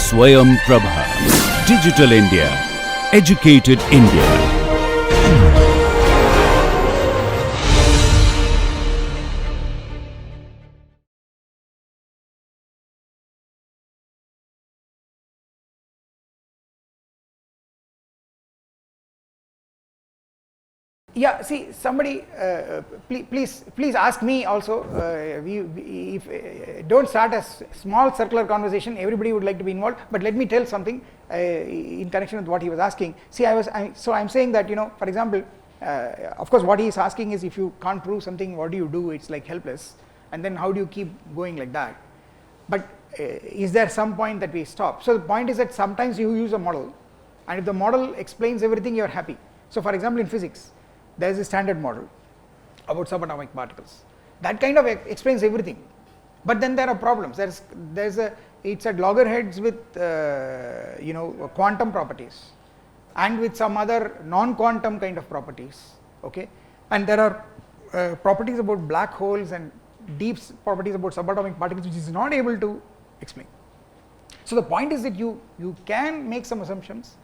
Swayam Prabha. Digital India. Educated India. Yeah, see, somebody, please ask me also. Don't start a small circular conversation. Everybody would like to be involved. But let me tell something in connection with what he was asking. See, I'm saying that, for example, of course, what he is asking is, if you can't prove something, what do you do? It's like helpless. And then how do you keep going like that? But is there some point that we stop? So the point is that sometimes you use a model, and if the model explains everything, you are happy. So for example, in physics, there is a standard model about subatomic particles that kind of explains everything, but then there are problems. It's at loggerheads with quantum properties and with some other non-quantum kind of properties, okay, and there are properties about black holes and deep properties about subatomic particles which is not able to explain. So the point is that you can make some assumptions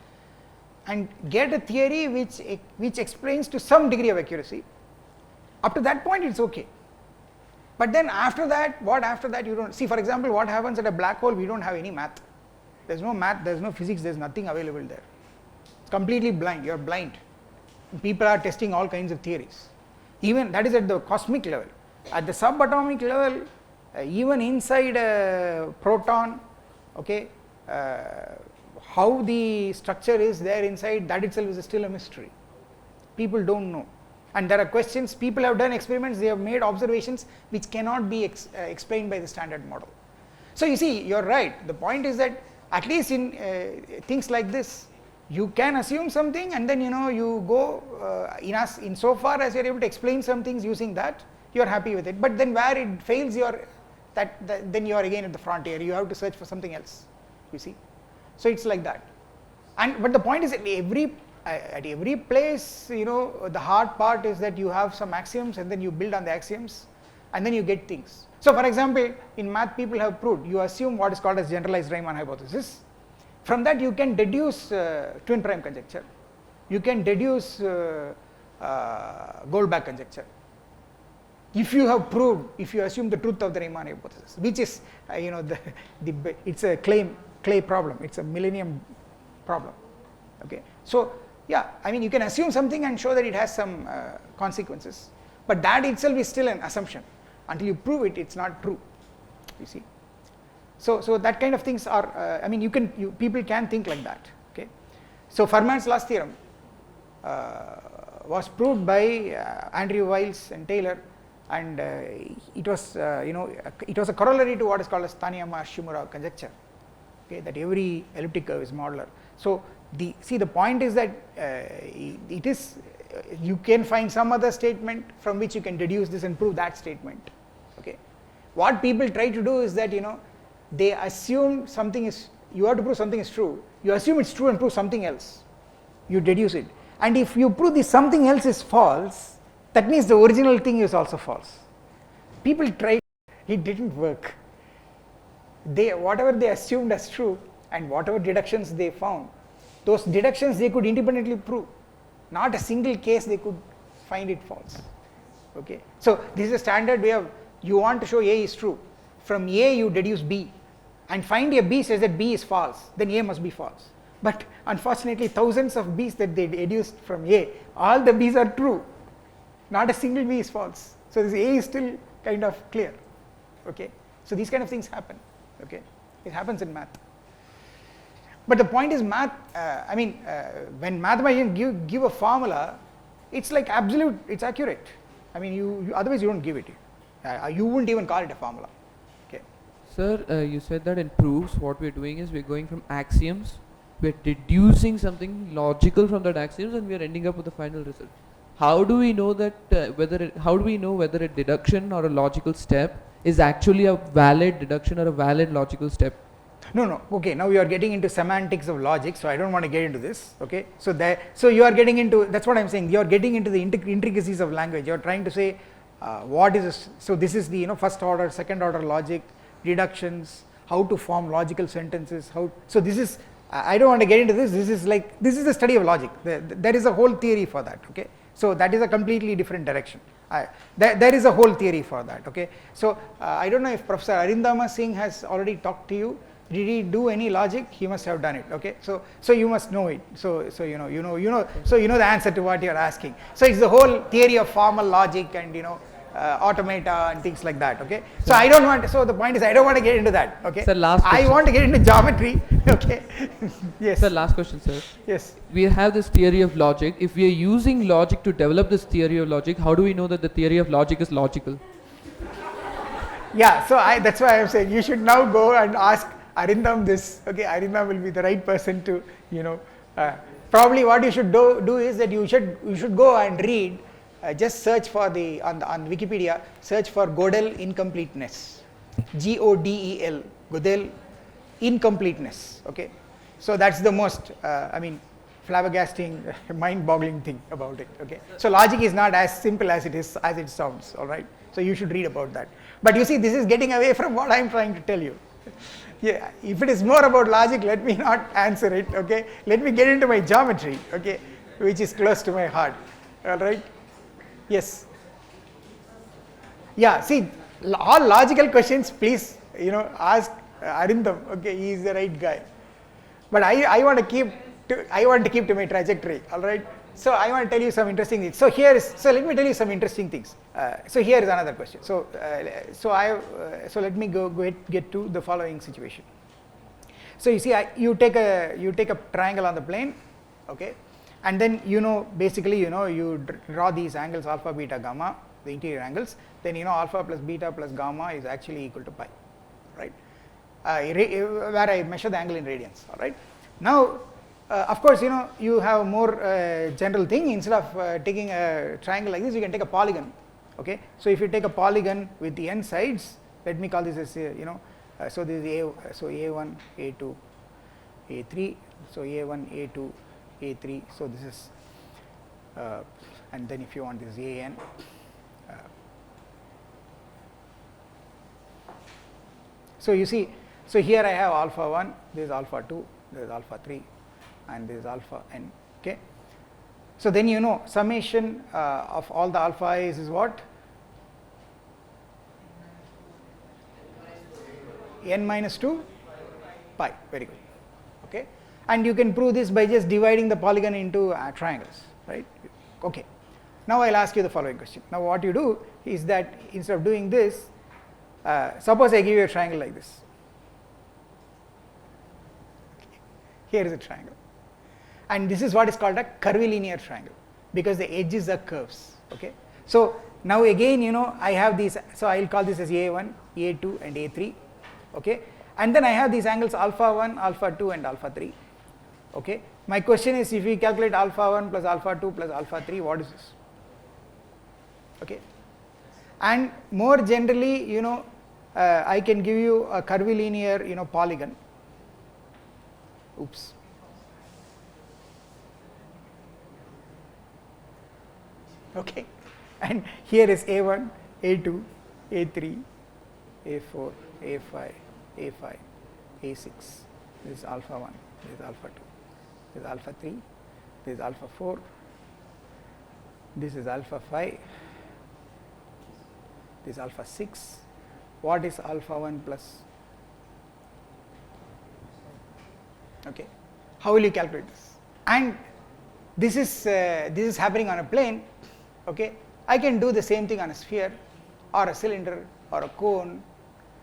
and get a theory which explains to some degree of accuracy. Up to that point it's okay, but then after that, you don't see. For example, what happens at a black hole? We don't have any math. There's no math, there's no physics, there's nothing available there. It's completely blind. You're blind. People are testing all kinds of theories. Even that is at the cosmic level. At the subatomic level, even inside a proton, okay, how the structure is there inside, that itself is still a mystery. People don't know, and there are questions. People have done experiments, they have made observations which cannot be explained by the standard model. So you see, you're right. The point is that at least in things like this, you can assume something, and then you go in so far as you're able to explain some things using that, you're happy with it. But then where it fails, then you are again at the frontier. You have to search for something else, you see. So it's like that. But the point is that at every place, the hard part is that you have some axioms, and then you build on the axioms, and then you get things. So for example, in math, people have proved, you assume what is called as generalized Riemann hypothesis. From that you can deduce twin prime conjecture. You can deduce Goldbach conjecture. If you have proved, if you assume the truth of the Riemann hypothesis, which is it's a clay problem, it's a millennium problem, okay. So yeah, I mean, you can assume something and show that it has some consequences, but that itself is still an assumption. Until you prove it, it's not true, you see. So that kind of things are, I mean, people can think like that, okay. So Fermat's last theorem was proved by Andrew Wiles and Taylor, and it was it was a corollary to what is called as Taniyama-Shimura conjecture, okay, that every elliptic curve is modular. So the point is that it is, you can find some other statement from which you can deduce this and prove that statement, okay. What people try to do is that they assume something is, you have to prove something is true, you assume it's true and prove something else, you deduce it, and if you prove this something else is false, that means the original thing is also false. People tried, it didn't work. Whatever they assumed as true and whatever deductions they found, those deductions they could independently prove. Not a single case they could find it false, okay. So this is a standard way of, you want to show A is true, from A you deduce B, and find a B says that B is false, then A must be false. But unfortunately, thousands of B's that they deduced from A, all the B's are true, not a single B is false. So this A is still kind of clear, okay. So these kind of things happen, okay. It happens in math. But the point is, math, when mathematicians give a formula, it's like absolute, it's accurate. I mean, otherwise you don't give it. You wouldn't even call it a formula, okay. Sir, you said that in proofs, what we're doing is we're going from axioms, we're deducing something logical from that axioms, and we're ending up with the final result. How do we know that how do we know whether a deduction or a logical step is actually a valid deduction or a valid logical step? No, okay, now you are getting into semantics of logic, so I don't want to get into this, okay. So you are getting into, that's what I'm saying, you are getting into the intricacies of language. You are trying to say what is this, so this is the first order, second order logic, deductions, how to form logical sentences, so this is, I don't want to get into this, this is the study of logic, there is a whole theory for that, okay. So that is a completely different direction. There is a whole theory for that, okay. So I don't know if Professor Arindama Singh has already talked to you. Did he do any logic? He must have done it, okay. So you must know it. So you know the answer to what you are asking. So it's the whole theory of formal logic and automata and things like that, okay. So I don't want. So the point is, I don't want to get into that, okay. Sir, last question. I want to get into geometry, okay. Yes. Sir, last question, sir. Yes. We have this theory of logic. If we are using logic to develop this theory of logic, how do we know that the theory of logic is logical? Yeah. So that's why I'm saying you should now go and ask Arindam this, okay. Arindam will be the right person to, probably what you should do is that you should go and read. Just search for on Wikipedia, search for Gödel incompleteness, Godel, Gödel incompleteness, okay. So that's the most, flabbergasting, mind-boggling thing about it, okay. So logic is not as simple as it sounds, all right. So you should read about that. But you see, this is getting away from what I'm trying to tell you. Yeah, if it is more about logic, let me not answer it, okay. Let me get into my geometry, okay, which is close to my heart, all right. Yes. Yeah, see, all logical questions, please, ask Arindam, okay, he is the right guy. But I want to keep to my trajectory, all right. So I want to tell you some interesting things. So let me tell you some interesting things. So here is another question. So let me get to the following situation. So you see, you take a triangle on the plane, okay. And then basically you draw these angles alpha, beta, gamma, the interior angles. Then alpha plus beta plus gamma is actually equal to pi, right? Where I measure the angle in radians, all right? Now, of course, you have a more general thing. Instead of taking a triangle like this, you can take a polygon, okay? So if you take a polygon with the n sides, let me call this as so this is so A1, A2, A3. So A1, A2, A3, so this is and then if you want this AN, so you see, so here I have alpha 1, this is alpha 2, this is alpha 3, and this is alpha n, okay. So then summation of all the alpha i's is what? N minus 2 pi, very good, okay. And you can prove this by just dividing the polygon into triangles, right? Okay. Now I'll ask you the following question. Now what you do is that instead of doing this, suppose I give you a triangle like this. Here is a triangle. And this is what is called a curvilinear triangle because the edges are curves, okay. So now again, I have these, so I'll call this as A1, A2 and A3, okay. And then I have these angles alpha 1, alpha 2 and alpha 3. Okay. My question is, if we calculate alpha 1 plus alpha 2 plus alpha 3, what is this? Okay. And more generally, I can give you a curvilinear, polygon. Oops. Okay. And here is A1, A2, A3, A4, A5, A5, A6. This is alpha 1, this is alpha 2. This is alpha 3, this is alpha 4, this is alpha 5, this is alpha 6. What is alpha 1 plus? Okay. How will you calculate this? And this is happening on a plane, okay. I can do the same thing on a sphere or a cylinder or a cone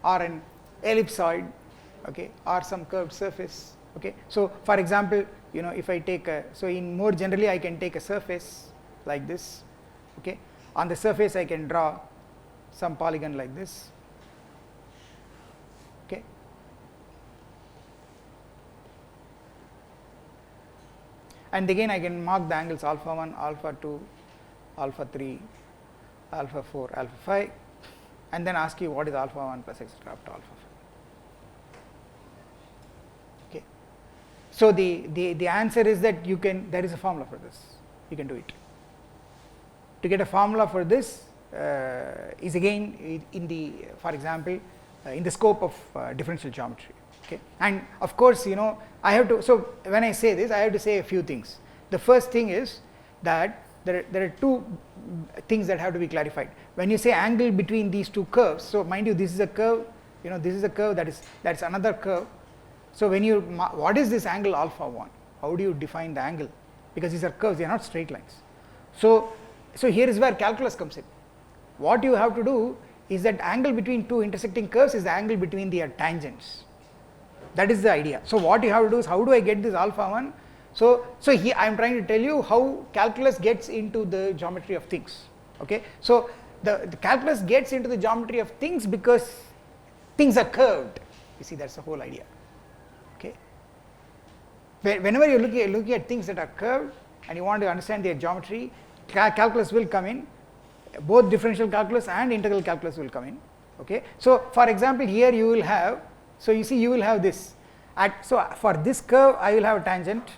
or an ellipsoid, okay, or some curved surface, okay. So for example, if I take in more generally, I can take a surface like this, okay. On the surface I can draw some polygon like this, okay. And again I can mark the angles alpha 1, alpha 2, alpha 3, alpha 4, alpha 5, and then ask you what is alpha 1 plus etc. up to alpha 5. Okay. So the answer is that there is a formula for this, you can do it. To get a formula for this is again for example, in the scope of differential geometry. Okay, and of course, I have to. So when I say this, I have to say a few things. The first thing is that there are two things that have to be clarified. When you say angle between these two curves, so mind you, this is a curve. This is a curve, that's another curve. So when you, what is this angle alpha 1? How do you define the angle? Because these are curves, they are not straight lines. So here is where calculus comes in. What you have to do is that angle between two intersecting curves is the angle between their tangents. That is the idea. So what you have to do is, how do I get this alpha 1? So here I am trying to tell you how calculus gets into the geometry of things. Okay, so the calculus gets into the geometry of things because things are curved. You see, that's the whole idea. Okay, whenever you are looking at things that are curved and you want to understand their geometry, calculus will come in. Both differential calculus and integral calculus will come in. Okay, so for example, here you will have, so you see, you will have this. So for this curve I will have a tangent,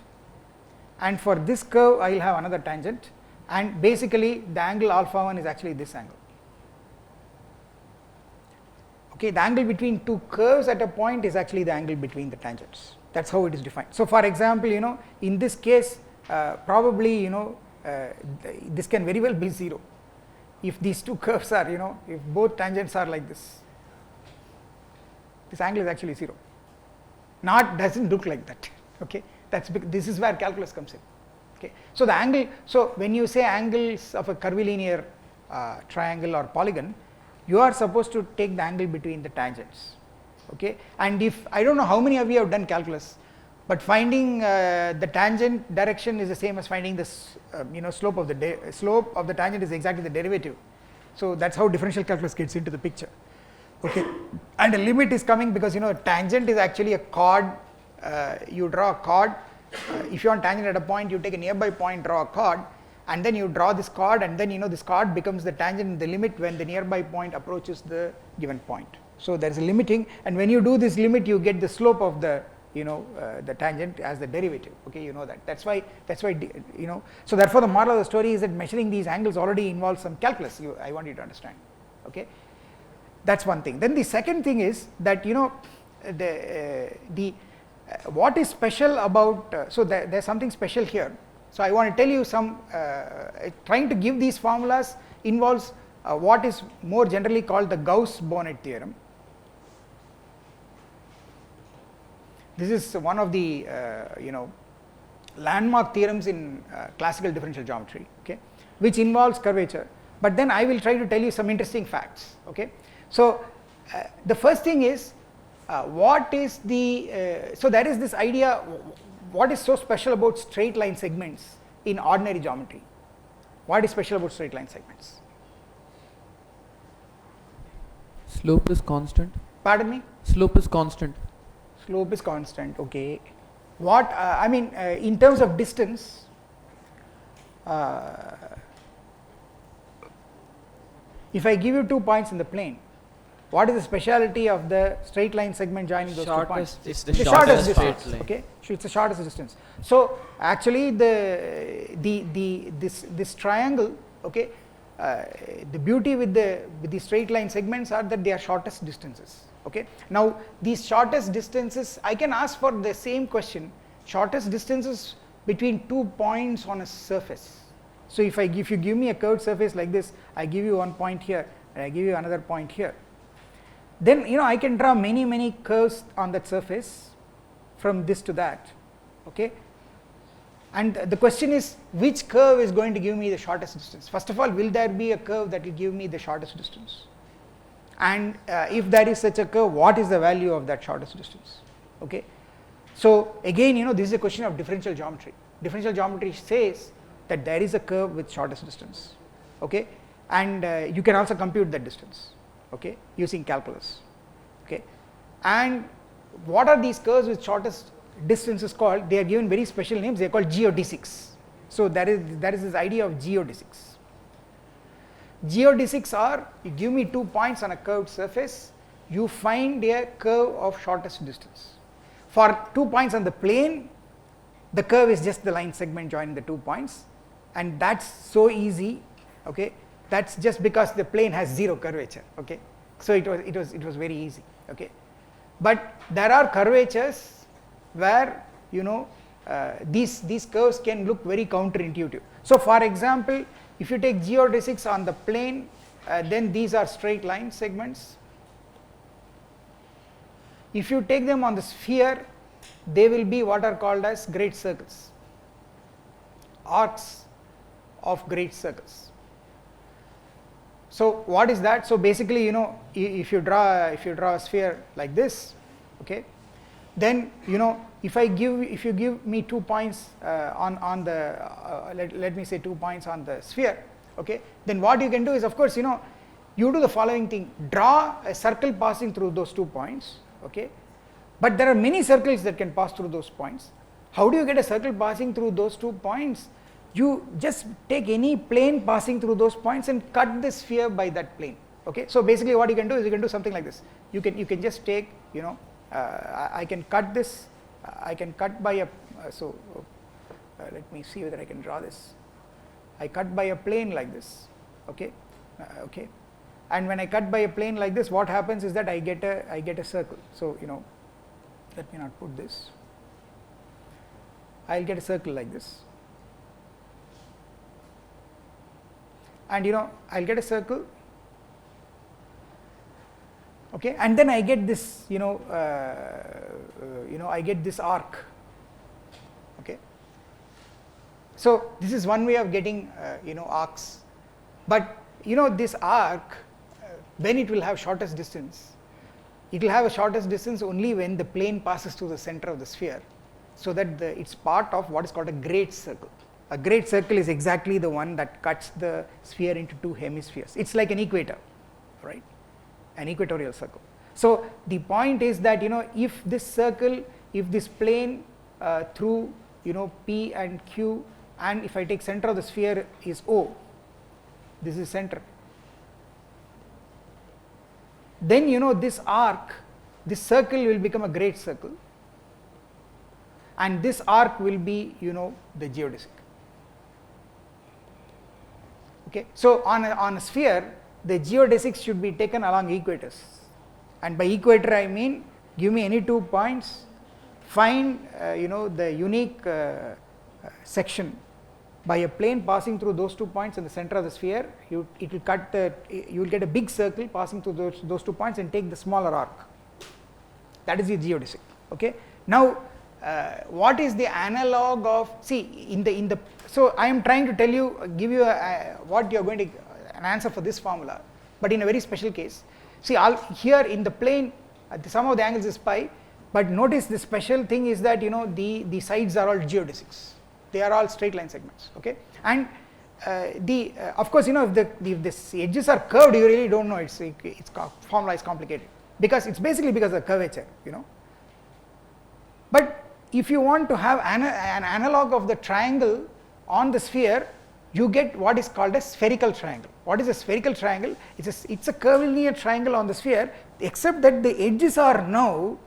and for this curve I will have another tangent, and basically the angle alpha 1 is actually this angle. Okay, the angle between two curves at a point is actually the angle between the tangents. That's how it is defined. So for example, in this case, probably this can very well be 0 if these two curves are, if both tangents are like this. This angle is actually 0. Doesn't look like that. Okay, this is where calculus comes in. Okay, so the angle. So when you say angles of a curvilinear triangle or polygon, you are supposed to take the angle between the tangents. Okay, and if I don't know how many of you have done calculus, but finding the tangent direction is the same as finding this slope of the tangent is exactly the derivative. So that's how differential calculus gets into the picture. Okay, and a limit is coming because tangent is actually a chord. You draw a chord. If you want tangent at a point, you take a nearby point, draw a chord, and then you draw this chord, and then this chord becomes the tangent in the limit when the nearby point approaches the given point. So there is a limiting, and when you do this limit, you get the slope of the the tangent as the derivative. Okay, you know that. That's why So therefore, the moral of the story is that measuring these angles already involves some calculus. I want you to understand. Okay, that's one thing. Then the second thing is that what is special about there's something special here. So I want to tell you some trying to give these formulas involves what is more generally called the Gauss-Bonnet theorem. This is one of the landmark theorems in classical differential geometry, okay, which involves curvature. But then I will try to tell you some interesting facts. Okay, so the first thing is what is the so there is this idea. What is so special about straight line segments in ordinary geometry? What is special about straight line segments? Slope is constant. Pardon me? Slope is constant. Slope is constant. Okay. What I mean in terms of distance, if I give you 2 points in the plane, what is the speciality of the straight line segment joining those 2 points? It's the shortest shortest distance. line. Okay, so it's the shortest distance. So actually, this triangle. Okay, the beauty with the straight line segments are that they are shortest distances. Okay, now these shortest distances, I can ask for the same question, shortest distances between 2 points on a surface. So if you give me a curved surface like this, I give you 1 point here and I give you another point here, then I can draw many curves on that surface from this to that. Okay, and the question is, which curve is going to give me the shortest distance? First of all, will there be a curve that will give me the shortest distance? And if there is such a curve, what is the value of that shortest distance? Okay, so again, this is a question of differential geometry. Differential geometry says that there is a curve with shortest distance. Okay, and you can also compute that distance. Okay, using calculus. Okay, and what are these curves with shortest distances called? They are given very special names. They are called geodesics. So there is this idea of geodesics. Geodesics are, you give me 2 points on a curved surface, you find a curve of shortest distance. For 2 points on the plane, the curve is just the line segment joining the 2 points, and that's so easy. Okay, that's just because the plane has 0 curvature. Okay, so it was very easy. Okay, but there are curvatures where these curves can look very counterintuitive. So for example, if you take geodesics on the plane, then these are straight line segments. If you take them on the sphere, they will be what are called as great circles, arcs of great circles. So what is that? So basically, if you draw a sphere like this, okay, then if you give me 2 points on the let me say 2 points on the sphere, okay, then what you can do is, of course, you do the following thing: draw a circle passing through those 2 points, okay, but there are many circles that can pass through those points. How do you get a circle passing through those 2 points? You just take any plane passing through those points and cut the sphere by that plane. Okay, so basically what you can do is you can do something like this. You can just take, I can cut this. I can cut by a let me see whether I can draw this. I cut by a plane like this. Okay, okay, and when I cut by a plane like this, what happens is that I get a circle. So let me not put this. I'll get a circle like this. And I'll get a circle, okay, and then I get this I get this arc, okay. So this is one way of getting arcs, but this arc, when it will have shortest distance, it will have a shortest distance only when the plane passes through the center of the sphere, so that it's part of what is called a great circle. A great circle is exactly the one that cuts the sphere into 2 hemispheres. It's like an equator, right? An equatorial circle. So the point is that if this circle, if this plane through P and Q, and if I take center of the sphere is O, this is center, then this arc, this circle will become a great circle, and this arc will be the geodesic. Okay, so on a sphere, the geodesics should be taken along equators, and by equator I mean give me any 2 points, find the unique section by a plane passing through those 2 points in the center of the sphere. You will get a big circle passing through those 2 points and take the smaller arc. That is the geodesic. Okay, now what is the analog of, so I am trying to tell you, give you what you are going to an answer for this formula, but in a very special case. See, here in the plane, the sum of the angles is pi, but notice the special thing is that the sides are all geodesics. They are all straight line segments. Okay, and of course if this edges are curved, you really don't know. Its formula is complicated because it's basically because of curvature. But if you want to have an analog of the triangle on the sphere, you get what is called a spherical triangle. What is a spherical triangle? It's a curvilinear triangle on the sphere, except that the edges are now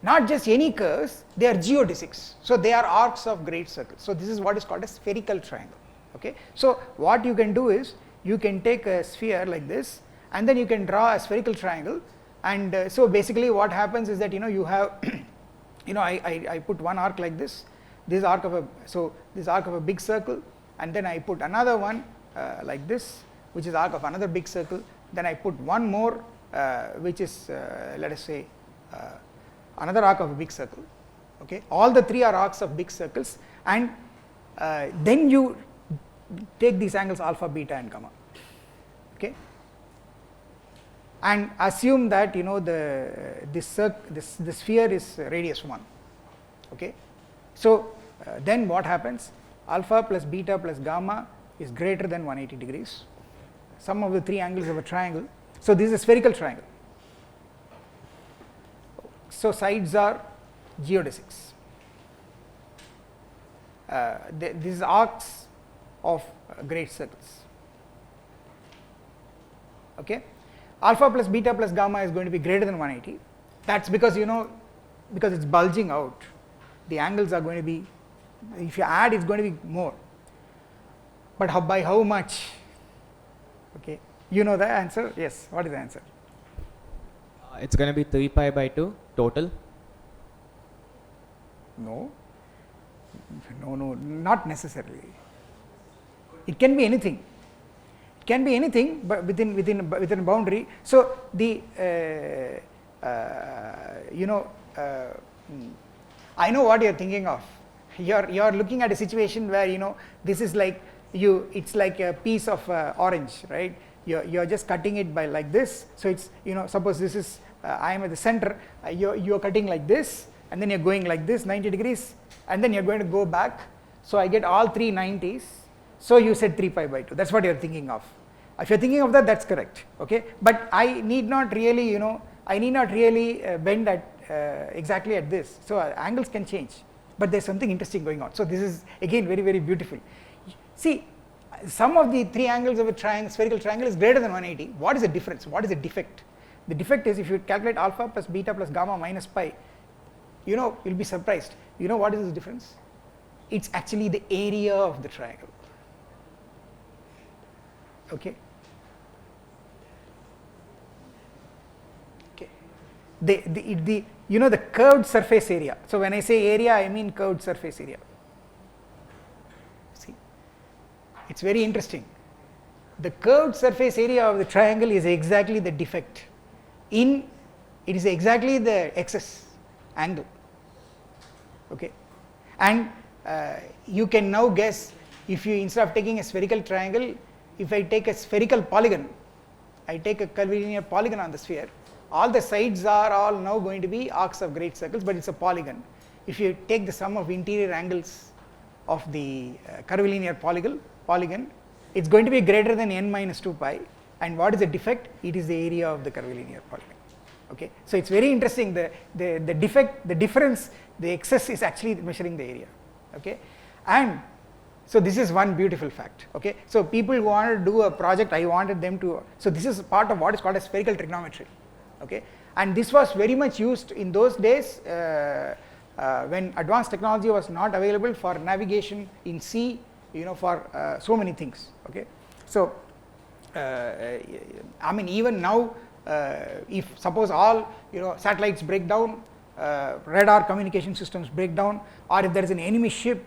not just any curves, they are geodesics. So they are arcs of great circles. So this is what is called a spherical triangle. Okay, so what you can do is you can take a sphere like this, and then you can draw a spherical triangle, and so basically what happens is that you have I put one arc like this, this arc of a big circle, and then I put another one like this, which is arc of another big circle. Then I put one more which is let us say another arc of a big circle. Okay, all the 3 are arcs of big circles, and then you take these angles alpha, beta, and gamma. Okay, and assume that the sphere is radius 1. Okay, so then what happens? Alpha plus beta plus gamma is greater than 180 degrees, sum of the 3 angles of a triangle. So this is a spherical triangle. So sides are geodesics. These arcs of great circles. Okay, alpha plus beta plus gamma is going to be greater than 180. That's because because it's bulging out, the angles are going to be, if you add, it's going to be more, but by how much? Okay, you know the answer? Yes, what is the answer? It's going to be 3 pi by 2 total. No, not necessarily. It can be anything. It can be anything, but within a boundary. So the I know what you are thinking of. You are looking at a situation where this is like it's like a piece of orange, right? You are just cutting it by like this. So it's suppose this is I am at the center. You are cutting like this, and then you are going like this 90 degrees, and then you are going to go back. So I get all three 90s. So you said 3 pi by 2. That's what you are thinking of. If you are thinking of that, that's correct. Okay, but I need not really bend at exactly at this. So angles can change, but there's something interesting going on. So this is again very, very beautiful. See, sum of the three angles of a spherical triangle is greater than 180. What is the difference? What is the defect? The defect is if you calculate alpha plus beta plus gamma minus pi, you'll be surprised. What is the difference? It's actually the area of the triangle. Okay. The curved surface area. So when I say area, I mean curved surface area. See, it's very interesting. The curved surface area of the triangle is exactly the defect. It is exactly the excess angle. Okay, and you can now guess, if you instead of taking a spherical triangle, if I take a spherical polygon, I take a curvilinear polygon on the sphere. All the sides are all now going to be arcs of great circles, but it's a polygon. If you take the sum of interior angles of the curvilinear polygon, it's going to be greater than n minus 2 pi. And what is the defect? It is the area of the curvilinear polygon. Okay, so it's very interesting. The defect, the difference, the excess is actually measuring the area. Okay, and so this is one beautiful fact. Okay, so people who wanted to do a project, I wanted them to. So this is part of what is called as spherical trigonometry. Okay, and this was very much used in those days when advanced technology was not available for navigation in sea, for so many things. Okay, so I mean, even now, if suppose all satellites break down, radar communication systems break down, or if there is an enemy ship,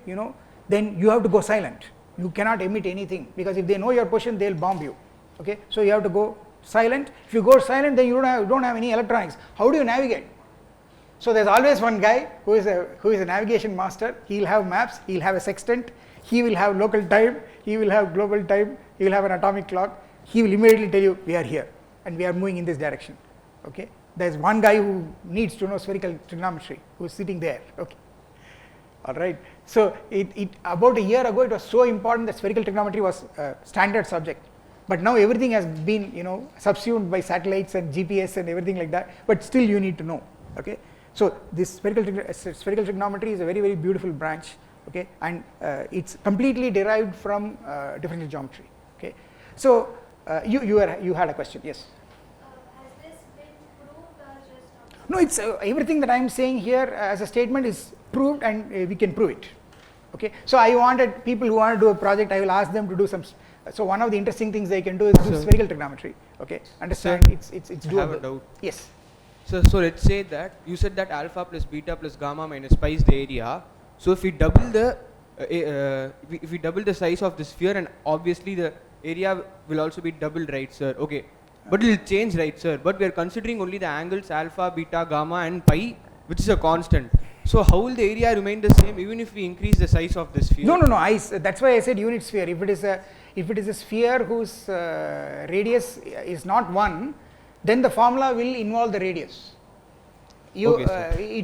then you have to go silent. You cannot emit anything, because if they know your position, they will bomb you. Okay, so you have to go silent. If you go silent, then you don't have any electronics. How do you navigate? So there's always one guy who is a navigation master. He'll have maps, he'll have a sextant, he will have local time, he will have global time, he will have an atomic clock. He will immediately tell you, we are here and we are moving in this direction. Okay, there's one guy who needs to know spherical trigonometry, who is sitting there. Okay, all right. So about a year ago, it was so important that spherical trigonometry was a standard subject. But now everything has been subsumed by satellites and GPS and everything like that, but still you need to know. Okay, so this spherical trigonometry is a very, very beautiful branch. Okay, and it's completely derived from differential geometry. Okay, so you had a question. Yes. Has this been proved or just No, it's everything that I am saying here as a statement is proved, and we can prove it. Okay, so I wanted people who want to do a project, I will ask them to do some. So one of the interesting things they can do is do spherical trigonometry. Okay, understand? Sir, it's doable. I have a doubt. Yes. So let's say that you said that alpha plus beta plus gamma minus pi is the area. So if we double the if we double the size of the sphere, and obviously the area will also be doubled, right, sir? Okay, but it will change, right, sir? But we are considering only the angles alpha, beta, gamma, and pi, which is a constant. So how will the area remain the same even if we increase the size of the sphere? No. That's why I said unit sphere. If it is a sphere whose radius is not 1, then the formula will involve the radius. It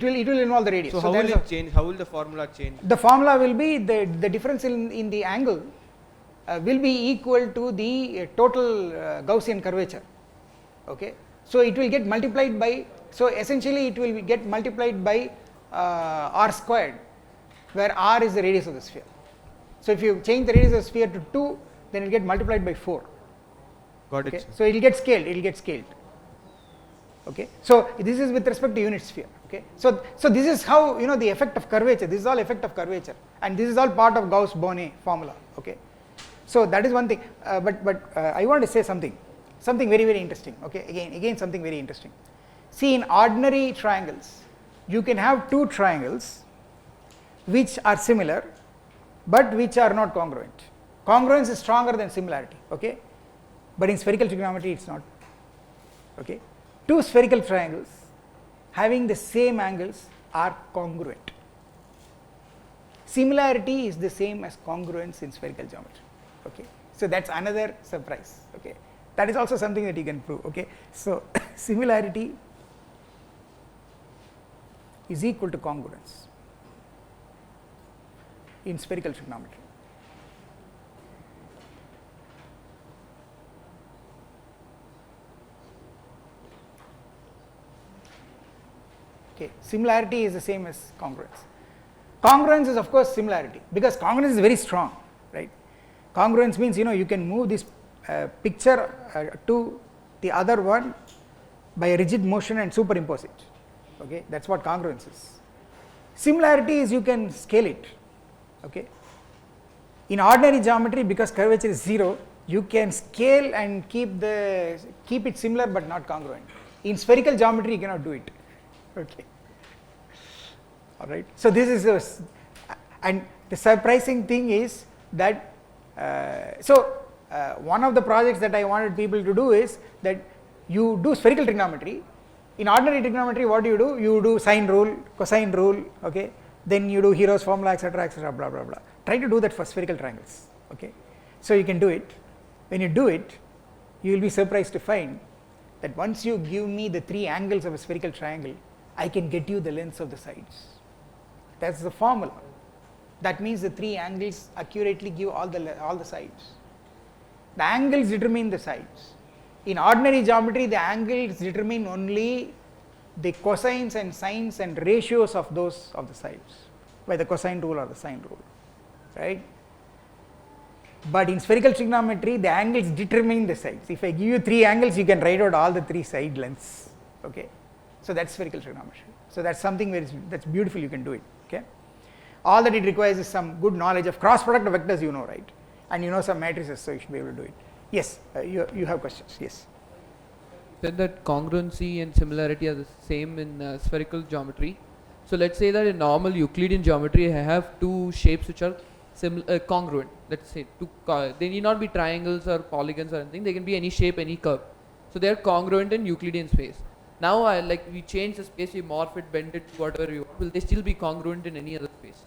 will involve the radius. So how will it change? How will the formula change? The formula will be the difference in the angle will be equal to the total Gaussian curvature. Okay, so it will get multiplied by. So essentially, it will get multiplied by r squared, where r is the radius of the sphere. So if you change the radius of the sphere to 2, then it will get multiplied by 4. Got okay? it. Sir. So it will get scaled. Okay, so this is with respect to unit sphere. Okay, so this is how the effect of curvature. This is all effect of curvature, and this is all part of Gauss-Bonnet formula. Okay, so that is one thing. But I want to say something very, very interesting. Okay, again something very interesting. See, in ordinary triangles, you can have two triangles which are similar but which are not congruent. Congruence is stronger than similarity, okay? But in spherical trigonometry it's not, okay? Two spherical triangles having the same angles are congruent. Similarity is the same as congruence in spherical geometry, okay? So that's another surprise, okay? That is also something that you can prove, okay? So similarity is equal to congruence in spherical trigonometry. Okay, similarity is the same as congruence. Congruence is of course similarity, because congruence is very strong, right? Congruence means, you can move this picture to the other one by a rigid motion and superimpose it, okay? That is what congruence is. Similarity is you can scale it, okay? In ordinary geometry, because curvature is 0, you can scale and keep it similar but not congruent. In spherical geometry you cannot do it, okay? Alright, so this is and the surprising thing is that one of the projects that I wanted people to do is that you do spherical trigonometry. In ordinary trigonometry, what do? You do sine rule, cosine rule, okay? Then you do Hero's formula, etc., blah blah blah. Try to do that for spherical triangles, okay? So you can do it. When you do it, you will be surprised to find that once you give me the three angles of a spherical triangle, I can get you the lengths of the sides. That's the formula. That means the three angles accurately give all the sides. The angles determine the sides. In ordinary geometry, the angles determine only the cosines and sines and ratios of those of the sides by the cosine rule or the sine rule, right? But in spherical trigonometry, the angles determine the sides. If I give you three angles, you can write out all the three side lengths, okay? So that's spherical trigonometry. So that's something that's beautiful, you can do it, okay? All that it requires is some good knowledge of cross product of vectors, right? And some matrices, so you should be able to do it. Yes, you have questions, yes. You said that congruency and similarity are the same in spherical geometry. So let's say that in normal Euclidean geometry I have two shapes which are congruent. Let's say they need not be triangles or polygons or anything, they can be any shape, any curve. So they are congruent in Euclidean space. Now we change the space, we morph it, bend it, whatever you want. Will they still be congruent in any other space?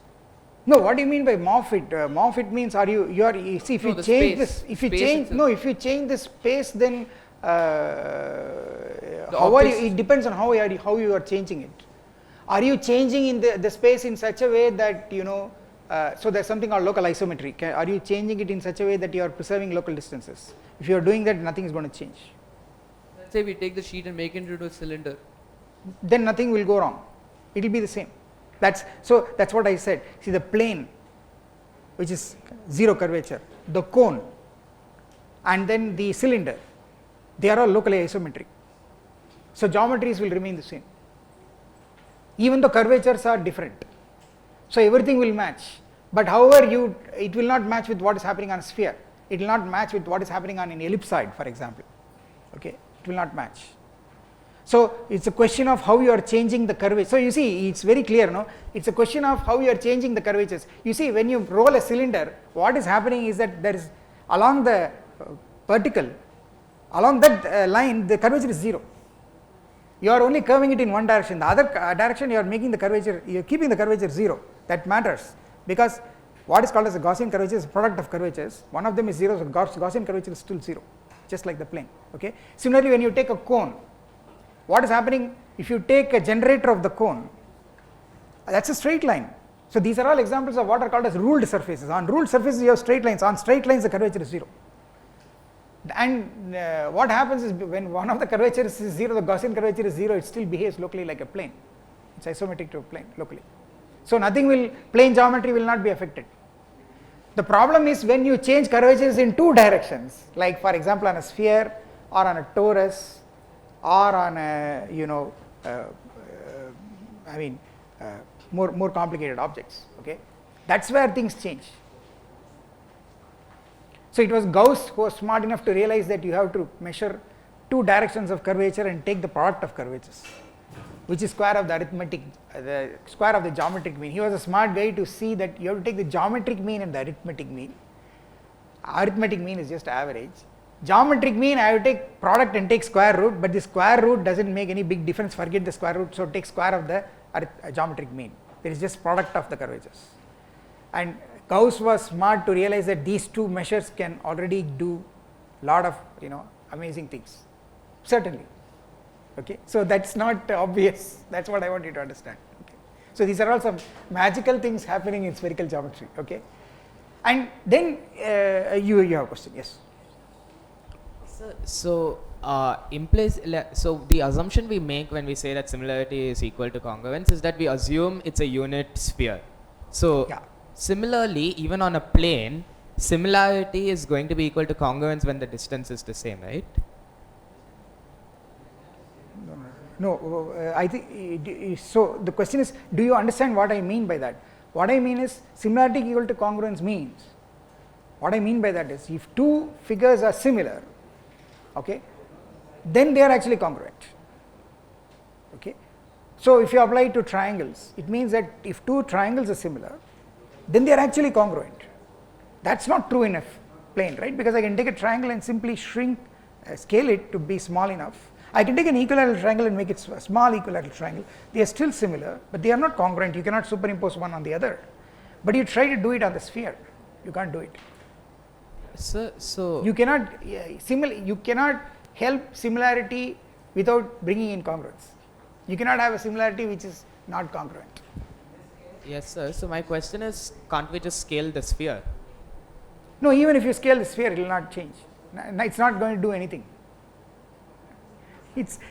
No, what do you mean by morph it? Morph it means you see if you change this, if you change the space, then it depends on how you are changing it. Are you changing in the space in such a way that so there's something called local isometry. Are you changing it in such a way that you are preserving local distances? If you are doing that, nothing is going to change. Let's say we take the sheet and make it into a cylinder. Then nothing will go wrong. It will be the same. That's what I said. See, the plane, which is 0 curvature, the cone, and then the cylinder, they are all locally isometric. So geometries will remain the same, even though curvatures are different. So everything will match. But however, it will not match with what is happening on a sphere. It will not match with what is happening on an ellipsoid, for example. Okay, it will not match. So it's a question of how you are changing the curvature. So you see, it's very clear, no? It's a question of how you are changing the curvatures. You see, when you roll a cylinder, what is happening is that there is along the vertical, along that line, the curvature is 0. You are only curving it in one direction. The other direction, you are making the curvature, you are keeping the curvature 0. That matters, because what is called as a Gaussian curvature is a product of curvatures. One of them is 0, so Gaussian curvature is still 0, just like the plane. Okay. Similarly, when you take a cone, what is happening? If you take a generator of the cone, that's a straight line. So these are all examples of what are called as ruled surfaces. On ruled surfaces, you have straight lines. On straight lines, the curvature is 0. And what happens is when one of the curvatures is 0, the Gaussian curvature is 0, it still behaves locally like a plane. It's isometric to a plane locally. So plane geometry will not be affected. The problem is when you change curvatures in two directions, like for example on a sphere or on a torus or on a more complicated objects. Okay, that's where things change. So it was Gauss who was smart enough to realize that you have to measure two directions of curvature and take the product of curvatures, which is square of the arithmetic, the square of the geometric mean. He was a smart guy to see that you have to take the geometric mean and the arithmetic mean. Arithmetic mean is just average. Geometric mean, I have to take product and take square root, but the square root doesn't make any big difference, forget the square root, so take square of the geometric mean. There is just product of the curvatures. And Gauss was smart to realize that these two measures can already do lot of amazing things, certainly. Okay, so that's not obvious, that's what I want you to understand. Okay. So these are all some magical things happening in spherical geometry. Okay, and then you have a question. Yes. So so the assumption we make when we say that similarity is equal to congruence is that we assume it's a unit sphere. So Yeah. similarly, even on a plane, similarity is going to be equal to congruence when the distance is the same, right? No, I think so. The question is, do you understand what I mean by that? What I mean is similarity equal to congruence means, what I mean by that is, if two figures are similar, okay, then they are actually congruent. Okay, so if you apply it to triangles, it means that if two triangles are similar, then they are actually congruent. That's not true in a plane, right? Because I can take a triangle and simply shrink, scale it to be small enough. I can take an equilateral triangle and make it a small equilateral triangle. They are still similar, but they are not congruent. You cannot superimpose one on the other. But you try to do it on the sphere, you can't do it. So You cannot you cannot help similarity without bringing in congruence. You cannot have a similarity which is not congruent. yes, sir. So my question is, can't we just scale the sphere? No, even if you scale the sphere, it will not change. It's not going to do anything.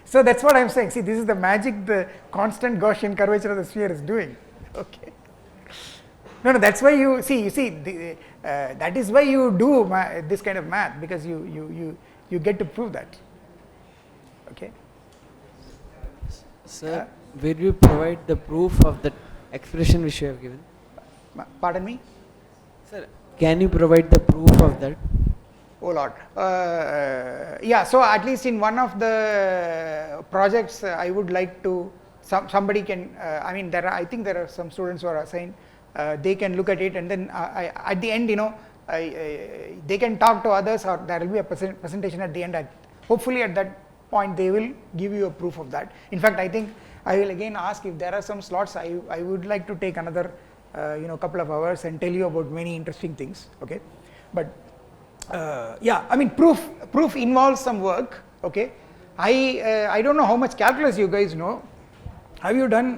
So that's what I am saying. See, this is the magic the constant Gaussian curvature of the sphere is doing. Okay. No, that's why you see that is why you do this kind of math, because you get to prove that. Okay. Sir, will you provide the proof of the expression which you have given? Pardon me? Sir, can you provide the proof of that? Oh Lord. Yeah, so at least in one of the projects I would like to, somebody can, I think there are some students who are assigned, they can look at it, and then at the end, they can talk to others, or there will be a presentation at the end. Hopefully at that point they will give you a proof of that. In fact, I think I will again ask if there are some slots. I would like to take another couple of hours and tell you about many interesting things. Okay, but yeah, proof involves some work. Okay, I don't know how much calculus you guys know. Have you done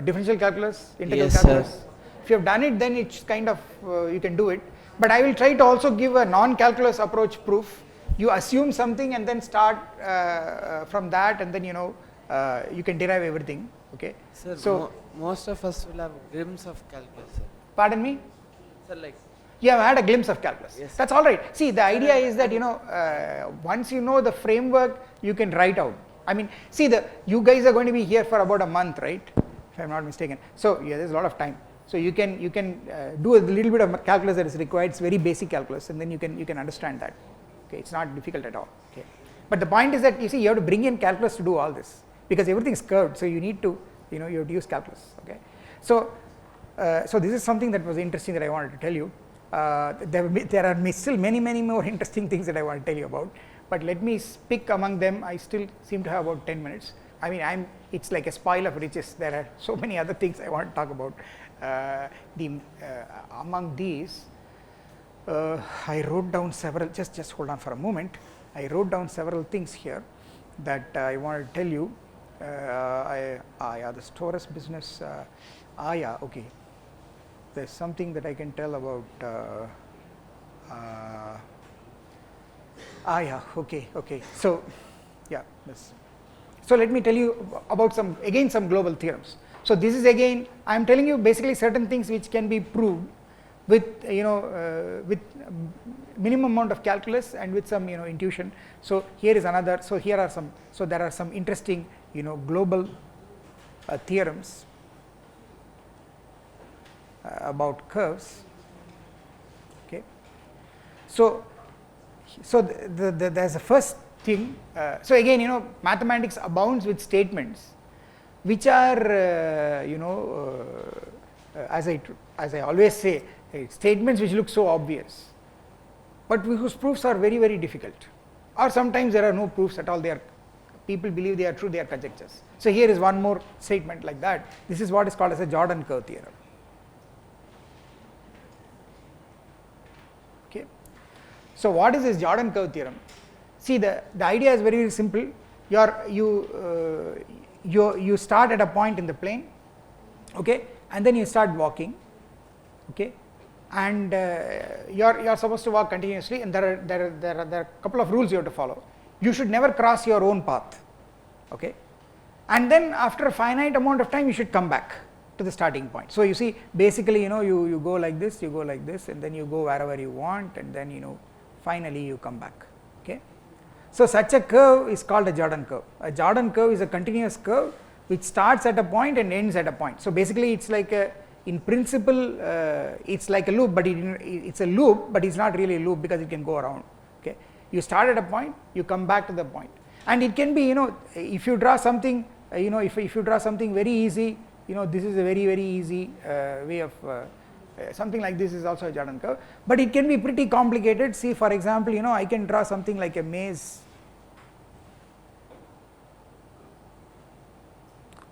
differential calculus, integral Yes, calculus? sir. If you have done it, then it's kind of you can do it. But I will try to also give a non-calculus approach proof. You assume something and then start from that, and then you can derive everything. Okay. Sir, So most of us will have glimpse of calculus, sir. pardon me. Sir, like, You have had a glimpse of calculus. Yes. That's all right. See, the idea is that once you know the framework, you can write out. See, you guys are going to be here for about a month, right? If I'm not mistaken. So yeah, there's a lot of time. So you can do a little bit of calculus that is required. It's very basic calculus, and then you can understand that. Okay, it's not difficult at all. Okay, but the point is that you have to bring in calculus to do all this, because everything is curved. So you need to you have to use calculus. Okay, so this is something that was interesting that I wanted to tell you. There are still many more interesting things that I want to tell you about, but let me pick among them. I still seem to have about 10 minutes. It's like a spoil of riches. There are so many other things I want to talk about. Among these, I wrote down several. Just hold on for a moment. I wrote down several things here that I want to tell you. Yeah, the Taurus business. Yeah, okay. There's something that I can tell about. Yeah, okay. So, yeah, this. So let me tell you about some global theorems. So this is again, I am telling you basically certain things which can be proved with with minimum amount of calculus and with some intuition. So here is another. So here are some. So there are some interesting global theorems about curves. Okay. So So there's the first thing. So again, you know, mathematics abounds with statements which are as I always say, statements which look so obvious, but whose proofs are very, very difficult, or sometimes there are no proofs at all. They are, people believe they are true, they are conjectures. So here is one more statement like that. This is what is called as a Jordan curve theorem. Okay. So what is this Jordan curve theorem? See, the idea is very, very simple. You start at a point in the plane, okay, and then you start walking, okay, and you're supposed to walk continuously, and there are a couple of rules you have to follow. You should never cross your own path, okay, and then after a finite amount of time you should come back to the starting point. So you see, basically, you know, you go like this, you go like this, and then you go wherever you want, and then, you know, finally you come back, okay. So such a curve is called a Jordan curve. A Jordan curve is a continuous curve which starts at a point and ends at a point. So basically it's like a, in principle it's like a loop, but it's a loop, but it's not really a loop because it can go around, okay. You start at a point, you come back to the point, and it can be, you know, if you draw something, you know, if you draw something very easy, you know, this is a very, very easy way of something like this is also a Jordan curve, but it can be pretty complicated. See, for example, you know, I can draw something like a maze.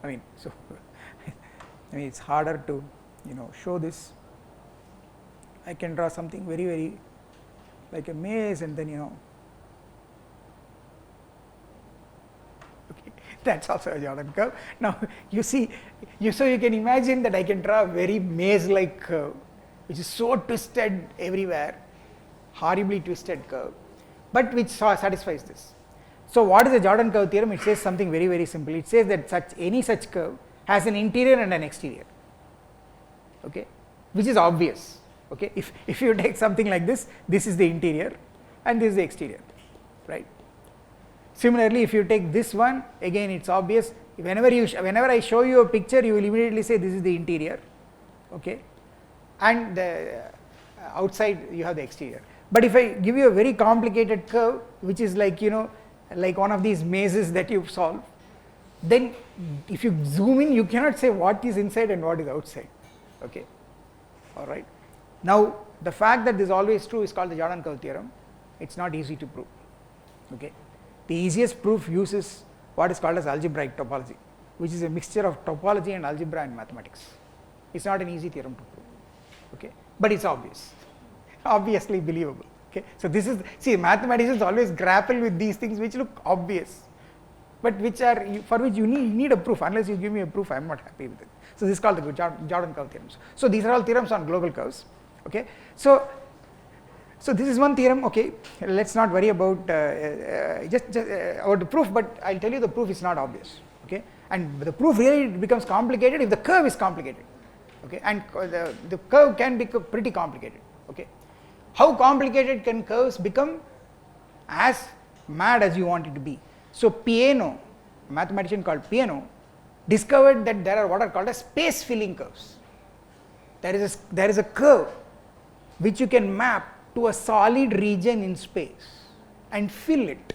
I mean, so I mean, it's harder to, you know, show this. I can draw something very, very like a maze, and then, you know, okay, that's also a Jordan curve. Now you see, so you can imagine that I can draw a very maze-like curve, which is so twisted everywhere, horribly twisted curve, but which satisfies this. So what is a Jordan curve theorem? It says something very, very simple. It says that any such curve has an interior and an exterior, okay, which is obvious, okay. If you take something like this is the interior and this is the exterior, right. Similarly, if you take this one, again it's obvious. Whenever I show you a picture, you will immediately say this is the interior, okay, and the outside you have the exterior. But if I give you a very complicated curve, which is like, you know, like one of these mazes that you solve, then if you zoom in, you cannot say what is inside and what is outside, okay, all right. Now the fact that this is always true is called the Jordan curve theorem. It's not easy to prove, okay. The easiest proof uses what is called as algebraic topology, which is a mixture of topology and algebra and mathematics. It's not an easy theorem to prove, okay, but it's obvious, obviously believable, okay. So this is, see, mathematicians always grapple with these things which look obvious, but which are, for which you need a proof. Unless you give me a proof, I am not happy with it. So this is called the Jordan curve theorems. So these are all theorems on global curves, okay. So this is one theorem, okay. Let's not worry about just about the proof, but I'll tell you the proof is not obvious, okay. And the proof really becomes complicated if the curve is complicated, okay, and the curve can become pretty complicated, okay. How complicated can curves become? As mad as you want it to be. So Peano, a mathematician called Peano, discovered that there are what are called as space filling curves. There is a curve which you can map to a solid region in space and fill it,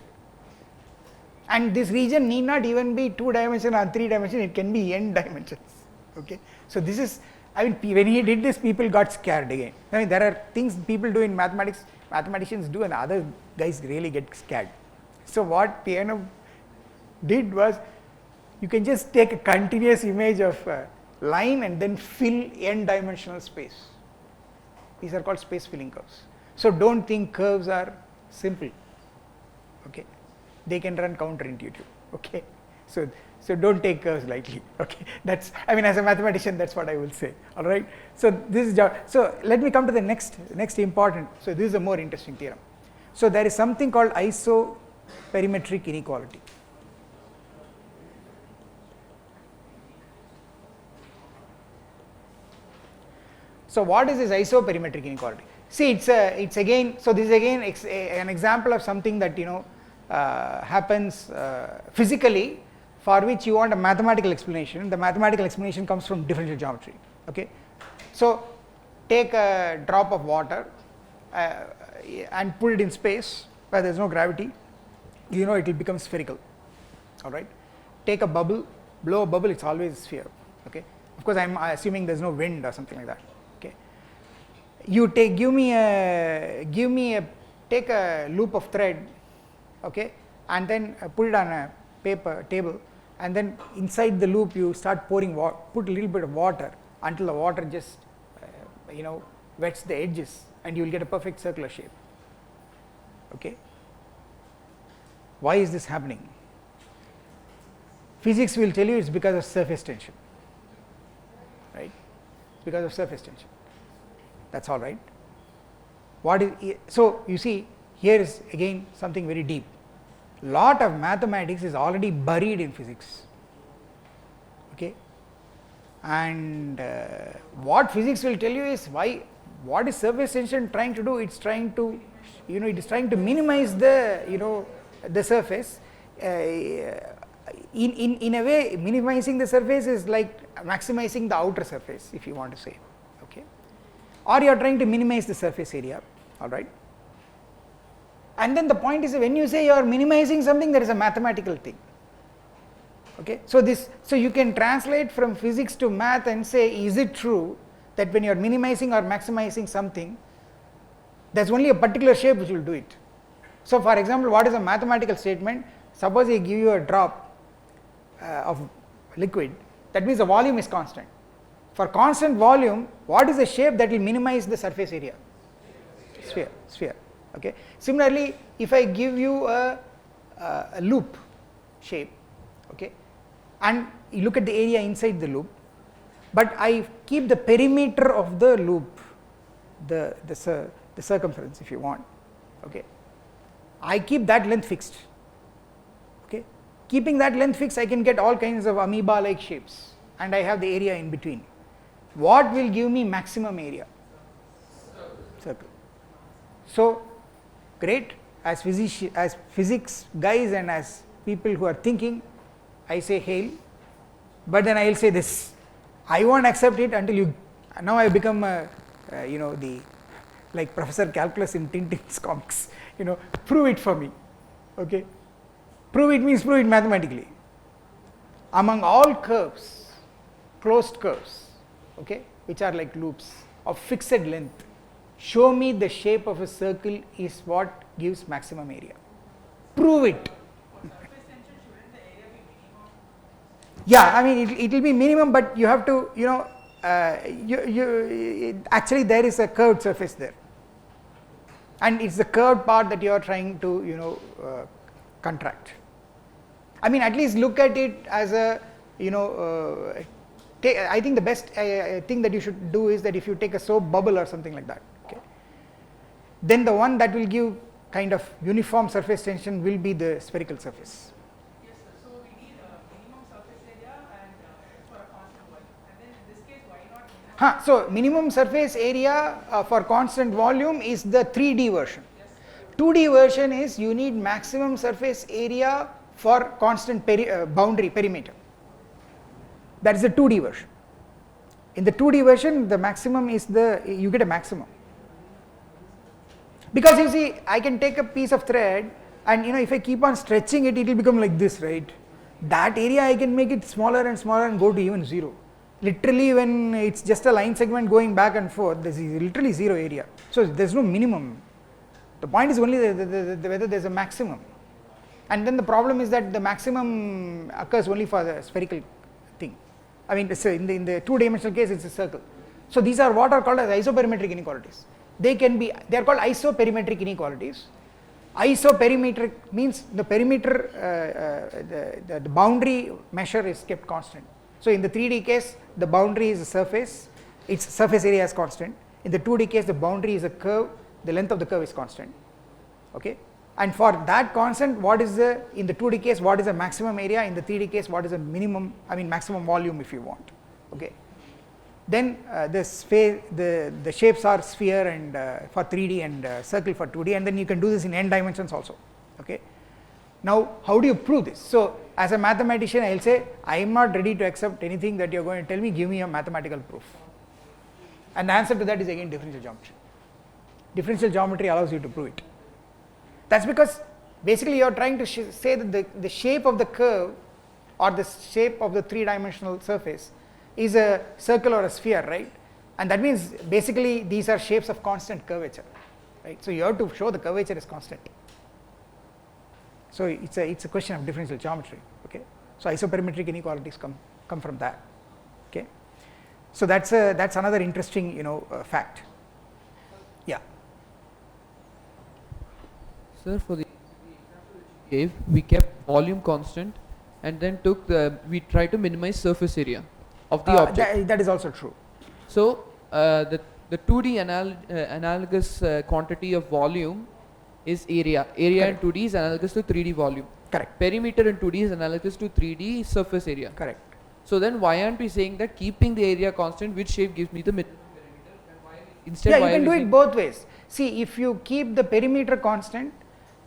and this region need not even be 2 dimensional or 3 dimensional, it can be n dimensions, okay. So this is, I mean, when he did this, people got scared again. I mean, there are things people do in mathematics, mathematicians do, and other guys really get scared. So what Peano did was, you can just take a continuous image of a line and then fill n dimensional space. These are called space filling curves. So don't think curves are simple, okay. They can run counterintuitive, okay. So don't take curves lightly, okay. That's, I mean, as a mathematician, that's what I will say, all right. So this is, so let me come to the next important. So this is a more interesting theorem. So there is something called isoperimetric inequality. So what is this isoperimetric inequality? See, it's again, so this is again an example of something that, you know, happens physically, for which you want a mathematical explanation. The mathematical explanation comes from differential geometry, okay. So take a drop of water and put it in space, where there is no gravity, you know it will become spherical. Alright. Take a bubble, blow a bubble, it's always a sphere. Okay. Of course, I am assuming there is no wind or something like that. Okay. You take, take a loop of thread, okay, and then put it on a table, and then inside the loop you start pouring water, put a little bit of water until the water just wets the edges, and you will get a perfect circular shape. Okay. Why is this happening? Physics will tell you it's because of surface tension, right? Because of surface tension. That's all right. So you see, here is again something very deep. Lot of mathematics is already buried in physics. Okay. And what physics will tell you is what is surface tension trying to do? It's trying to, it is trying to minimize the, the surface. In a way, minimizing the surface is like maximizing the outer surface, if you want to say. Okay. Or you are trying to minimize the surface area. All right. And then the point is, when you say you are minimizing something, there is a mathematical thing. Okay. So you can translate from physics to math and say, is it true that when you are minimizing or maximizing something, there is only a particular shape which will do it. So for example, what is a mathematical statement? Suppose I give you a drop of liquid, that means the volume is constant. For constant volume, what is the shape that will minimize the surface area? Sphere. Okay. Similarly, if I give you a loop shape, okay, and you look at the area inside the loop, but I keep the perimeter of the loop, the circumference, if you want, okay, I keep that length fixed. Okay. Keeping that length fixed, I can get all kinds of amoeba like shapes, and I have the area in between. What will give me maximum area? Circle. So great, as physics guys and as people who are thinking, I say hail, but then I will say this, I won't accept it until now I become like Professor Calculus in Tintin's comics, prove it for me. Okay. Prove it means prove it mathematically. Among all curves, closed curves, okay, which are like loops of fixed length, show me the shape of a circle is what gives maximum area. Prove it. Yeah, I mean it will be minimum, but you have to, actually there is a curved surface there, and it's the curved part that you are trying to contract. I mean, at least look at it as a, I think the best thing that you should do is that if you take a soap bubble or something like that, okay, then the one that will give kind of uniform surface tension will be the spherical surface. Yes, sir. So we need a minimum surface area and for a constant volume. And then in this case, why not minimum? So minimum surface area for constant volume is the 3D version. Yes, 2D version is you need maximum surface area for constant boundary perimeter. That is the 2D version. In the 2D version, the maximum is you get a maximum. Because you see, I can take a piece of thread and if I keep on stretching it, it will become like this, right? That area I can make it smaller and smaller and go to even 0. Literally when it's just a line segment going back and forth, there is literally 0 area. So there is no minimum. The point is only whether there is a maximum. And then the problem is that the maximum occurs only for the spherical thing. I mean, in the 2-dimensional case, it's a circle. So these are what are called as isoperimetric inequalities. They are called isoperimetric inequalities. Isoperimetric means the perimeter, the boundary measure is kept constant. So in the 3D case, the boundary is a surface, its surface area is constant. In the 2D case, the boundary is a curve, the length of the curve is constant. Okay. And for that constant, what is in the 2D case, what is the maximum area? In the 3D case, what is the maximum volume if you want. Okay. Then the shapes are sphere and for 3D and circle for 2D, and then you can do this in n dimensions also. Okay. Now, how do you prove this? So, as a mathematician, I will say, I am not ready to accept anything that you are going to tell me, give me a mathematical proof. And the answer to that is again differential geometry. Differential geometry allows you to prove it. That's because basically you are trying to say that the shape of the curve or the shape of the three-dimensional surface is a circle or a sphere, right? And that means basically these are shapes of constant curvature, right? So you have to show the curvature is constant. So it's a question of differential geometry, okay? So isoperimetric inequalities come from that, okay? So that's another interesting, fact. Yeah. Sir, for the example that you gave, we kept volume constant and then we tried to minimize surface area of the object. That is also true. So the 2D analogous quantity of volume is area. Area Correct. in 2D is analogous to 3D volume. Correct. Perimeter in 2D is analogous to 3D surface area. Correct. So then why aren't we saying that keeping the area constant, which shape gives me the minimum perimeter? And why instead Yeah, why you can are do we it saying both ways. See, if you keep the perimeter constant,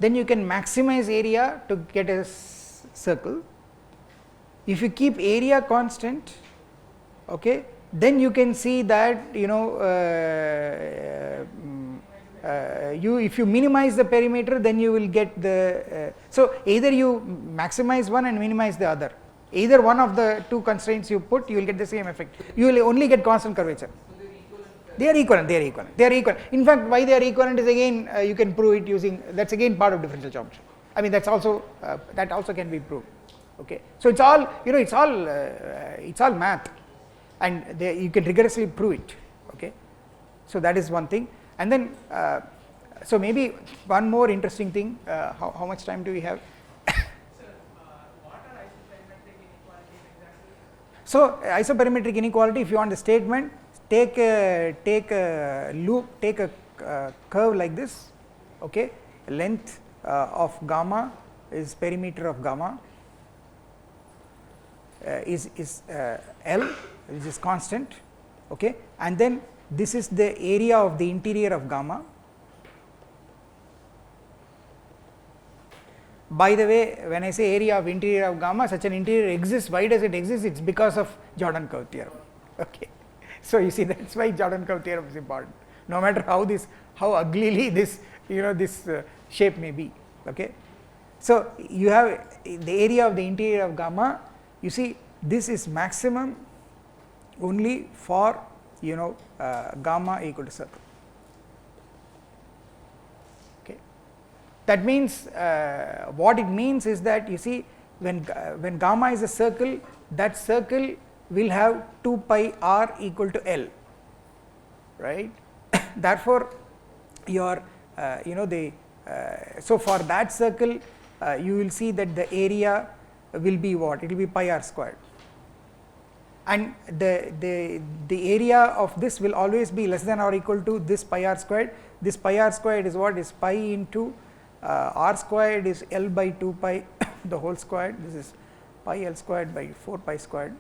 then you can maximize area to get a circle. If you keep area constant, okay, then you can see that if you minimize the perimeter, then you will get the so either you maximize one and minimize the other. Either one of the two constraints you put, you will get the same effect. You will only get constant curvature. They are equivalent. In fact, why they are equivalent is again you can prove it using, that's again part of differential geometry. I mean that also can be proved. Okay, so it's all it's all math, and you can rigorously prove it. Okay, so that is one thing, and then so maybe one more interesting thing. How much time do we have? What are isoperimetric inequalities exactly? So isoperimetric inequality, if you want the statement, take a loop, take a curve like this, okay, length of gamma is perimeter of gamma, is L, which is constant, okay, and then this is the area of the interior of gamma. By the way, when I say area of interior of gamma, such an interior exists. Why does it exist? It's because of Jordan curve theorem. Okay, so you see that's why Jordan curve theorem is important. No matter how uglily this this shape may be. Okay, so you have the area of the interior of gamma. You see, this is maximum only for gamma equal to circle. Okay, that means what it means is that you see when gamma is a circle, that circle will have 2 pi r equal to L, right? Therefore, your so for that circle you will see that the area will be what? It will be pi r squared, and the area of this will always be less than or equal to this pi r squared. This pi r squared is what? Is pi into r squared is L by 2 pi the whole squared. This is pi L squared by 4 pi squared.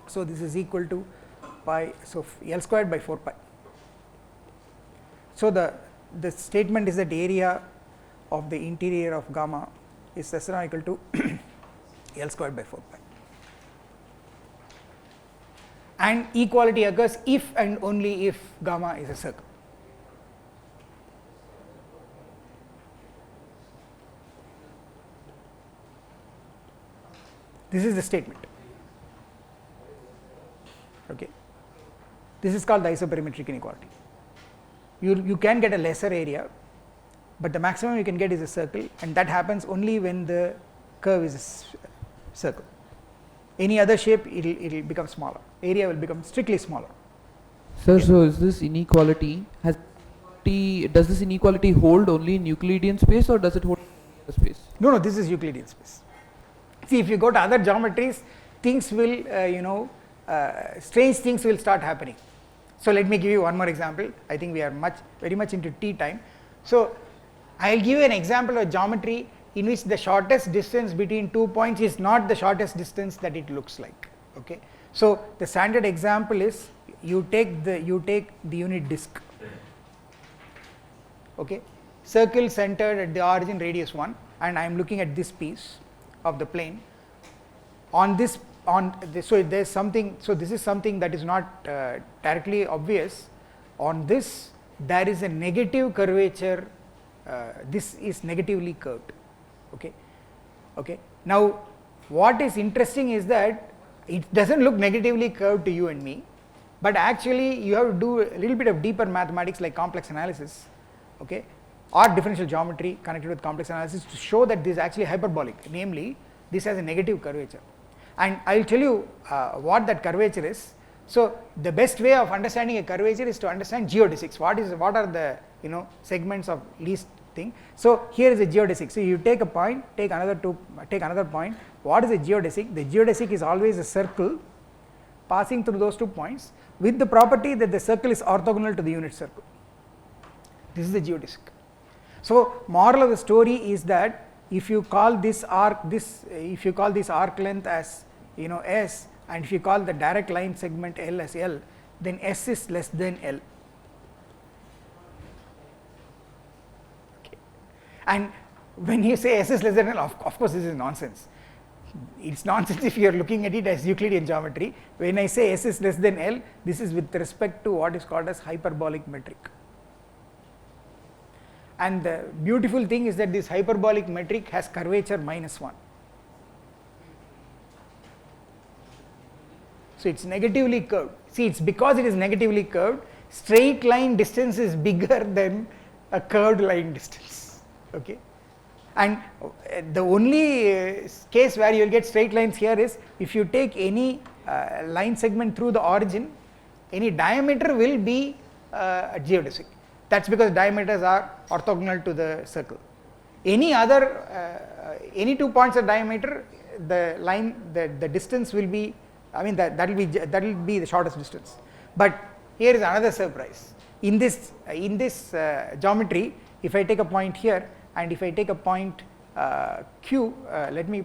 So this is equal to pi, so L squared by 4 pi. So the statement is that area of the interior of gamma is less than or equal to L squared by 4 pi, and equality occurs if and only if gamma is a circle. This is the statement. Okay, this is called the isoperimetric inequality. You can get a lesser area, but the maximum you can get is a circle, and that happens only when the curve is a circle. Any other shape, it will become smaller. Area will become strictly smaller. Sir, so is this inequality does this inequality hold only in Euclidean space, or does it hold in any other space? No, this is Euclidean space. See, if you go to other geometries, things will strange things will start happening. So let me give you one more example. I think we are very much into tea time. So I will give you an example of geometry in which the shortest distance between 2 points is not the shortest distance that it looks like. Okay, so the standard example is you take the unit disk. Okay, circle centered at the origin, radius 1, and I am looking at this piece of the plane. So there's something. So this is something that is not directly obvious. On this, there is a negative curvature this is negatively curved. Okay. Okay. Now, what is interesting is that it doesn't look negatively curved to you and me, but actually you have to do a little bit of deeper mathematics like complex analysis, okay, or differential geometry connected with complex analysis to show that this is actually hyperbolic, namely this has a negative curvature. And I will tell you what that curvature is. So the best way of understanding a curvature is to understand geodesics. What are the segments of least thing. So here is a geodesic. So you take a point, take another point. What is a geodesic? The geodesic is always a circle passing through those 2 points with the property that the circle is orthogonal to the unit circle. This is the geodesic. So moral of the story is that if you call this arc length as S, and if you call the direct line segment L as L, then S is less than L. Okay. And when you say S is less than L, of course this is nonsense. It's nonsense if you are looking at it as Euclidean geometry. When I say S is less than L, this is with respect to what is called as hyperbolic metric. And the beautiful thing is that this hyperbolic metric has curvature -1. So it's negatively curved. See, it's because it is negatively curved, straight line distance is bigger than a curved line distance. Okay. And the only case where you will get straight lines here is if you take any line segment through the origin, any diameter will be a geodesic. That's because diameters are orthogonal to the circle. Any other, any 2 points of diameter, the line, the distance will be, that will be the shortest distance. But here is another surprise. In this geometry, if I take a point here, and if I take a point Q, let me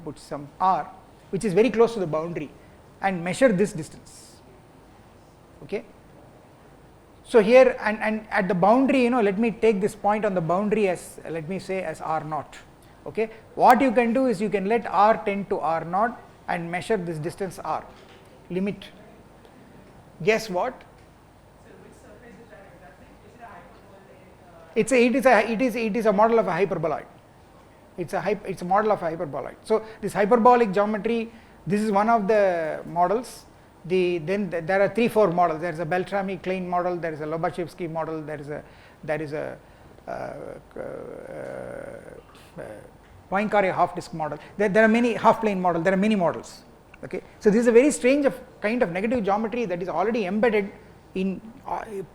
put some R, which is very close to the boundary, and measure this distance. Okay. So here and at the boundary, let me take this point on the boundary as, let me say, as R0. Okay. What you can do is you can let R tend to R0 and measure this distance R. Limit. Guess what? So which surface is that exactly? Is it a hyperbola? It is a model of a hyperboloid. It's a model of a hyperboloid. So this hyperbolic geometry, this is one of the models. Then there are 3-4 models. There is a Beltrami-Klein model. There is a Lobachevsky model. There is a Poincaré half disk model. There are many half plane models. There are many models. Okay. So this is a very strange kind of negative geometry that is already embedded in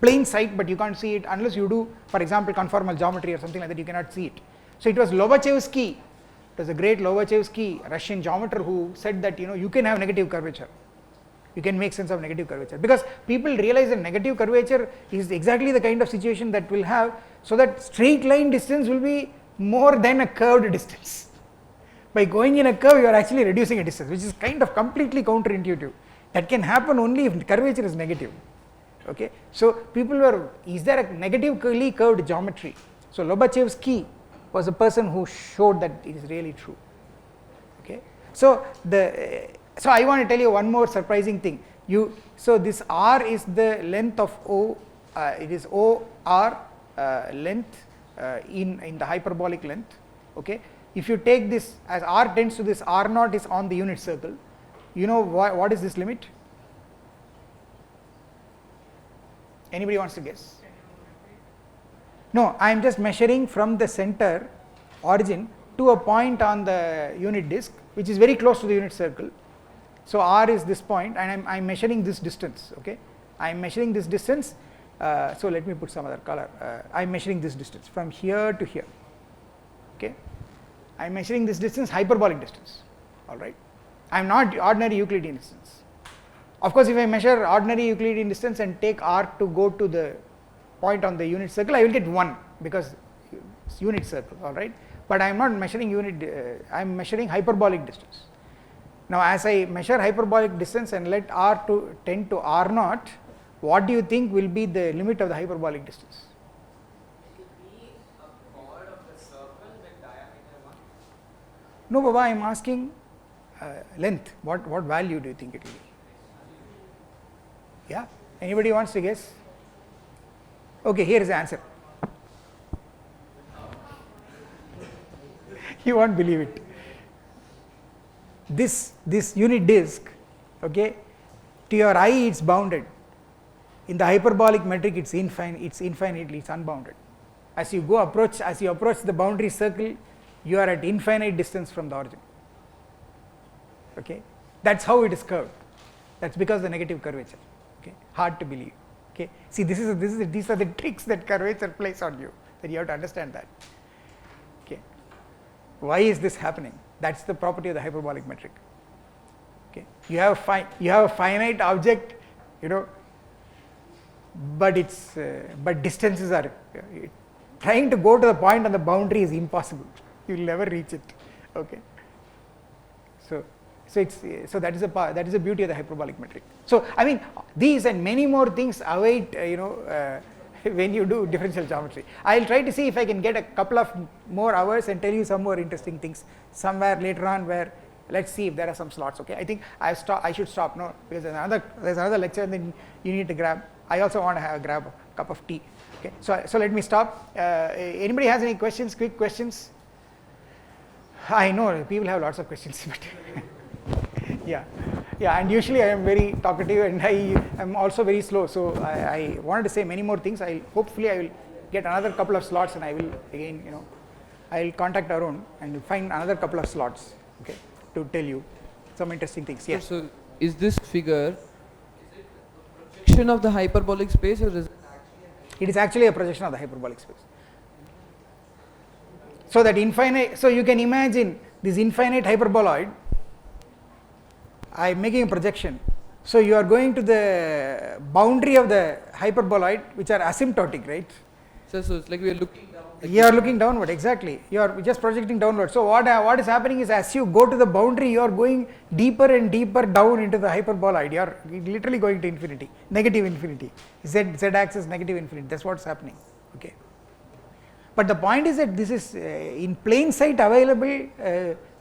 plain sight, but you can't see it unless you do, for example, conformal geometry or something like that. You cannot see it. So it was Lobachevsky. It was a great Lobachevsky, Russian geometer, who said that you can have negative curvature. You can make sense of negative curvature, because people realize that negative curvature is exactly the kind of situation that will have, so that straight line distance will be more than a curved distance. By going in a curve, you are actually reducing a distance, which is kind of completely counterintuitive. That can happen only if the curvature is negative. Okay. So people were, is there a negatively curved geometry? So Lobachevsky was a person who showed that it is really true. Okay. So I want to tell you one more surprising thing. So this R is the length of O. It is OR length in the hyperbolic length. Okay. If you take this as R tends to this, R0 is on the unit circle. You know what is this limit? Anybody wants to guess? No, I am just measuring from the center origin to a point on the unit disk, which is very close to the unit circle. So R is this point, and I am measuring this distance. Okay, I am measuring this distance. So let me put some other color. I am measuring this distance from here to here. Okay, I am measuring this distance, hyperbolic distance. All right, I am not ordinary Euclidean distance. Of course, if I measure ordinary Euclidean distance and take R to go to the point on the unit circle, I will get 1, because it's unit circle. All right, but I am not measuring unit. I am measuring hyperbolic distance. Now, as I measure hyperbolic distance and let R to tend to R0, what do you think will be the limit of the hyperbolic distance? It will be a chord of the circle with diameter 1. No, Baba, I am asking length. What value do you think it will be? Yeah? Anybody wants to guess? Okay, here is the answer. You won't believe it. This unit disk, okay, to your eye it's bounded. In the hyperbolic metric it's infinitely, it's unbounded. As you approach the boundary circle, you are at infinite distance from the origin. Okay, that's how it is curved. That's because the negative curvature. Okay, hard to believe. Okay, see, these are the tricks that curvature plays on you. That you have to understand that. Okay, why is this happening? That's the property of the hyperbolic metric. Okay, you have a finite object, you know, but distances are trying to go to the point on the boundary is impossible. You will never reach it. Okay, so that is the beauty of the hyperbolic metric. So I mean, these and many more things await when you do differential geometry. I will try to see if I can get a couple of more hours and tell you some more interesting things somewhere later on, where let's see if there are some slots. Okay, I think I should stop now, because there's another lecture and then you need to grab. I also want to grab a cup of tea. Okay, so let me stop. Anybody has any questions? Quick questions? I know people have lots of questions, but yeah, and usually I am very talkative and I am also very slow. So I wanted to say many more things. Hopefully I will get another couple of slots, and I will again, I will contact Arun and find another couple of slots. Okay, to tell you some interesting things. Yes. So is this figure a projection of the hyperbolic space, or is it is actually a projection of the hyperbolic space? So that infinite, so you can imagine this infinite hyperboloid. I am making a projection. So you are going to the boundary of the hyperboloid, which are asymptotic, right? So it's like we are looking down. You are looking downward, exactly. You are just projecting downward. So what is happening is, as you go to the boundary, you are going deeper and deeper down into the hyperboloid. You are literally going to infinity, negative infinity. Z axis negative infinity. That's what's happening. Okay. But the point is that this is in plain sight available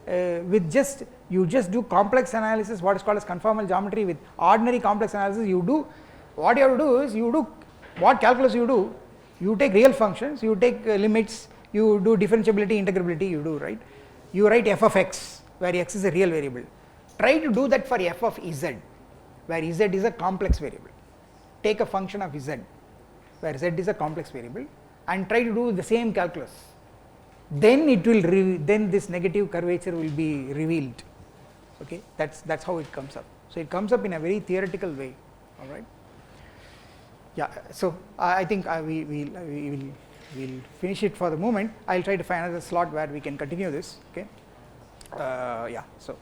with you just do complex analysis, what is called as conformal geometry. With ordinary complex analysis, what you have to do is, what calculus you do, you take real functions, you take limits, you do differentiability, integrability, you do, right? You write f of x, where x is a real variable. Try to do that for f of z, where z is a complex variable. Take a function of z, where z is a complex variable, and try to do the same calculus. Then then this negative curvature will be revealed. Okay, that's how it comes up. So it comes up in a very theoretical way. All right. Yeah. So I think we will finish it for the moment. I'll try to find another slot where we can continue this. Okay. Yeah. So.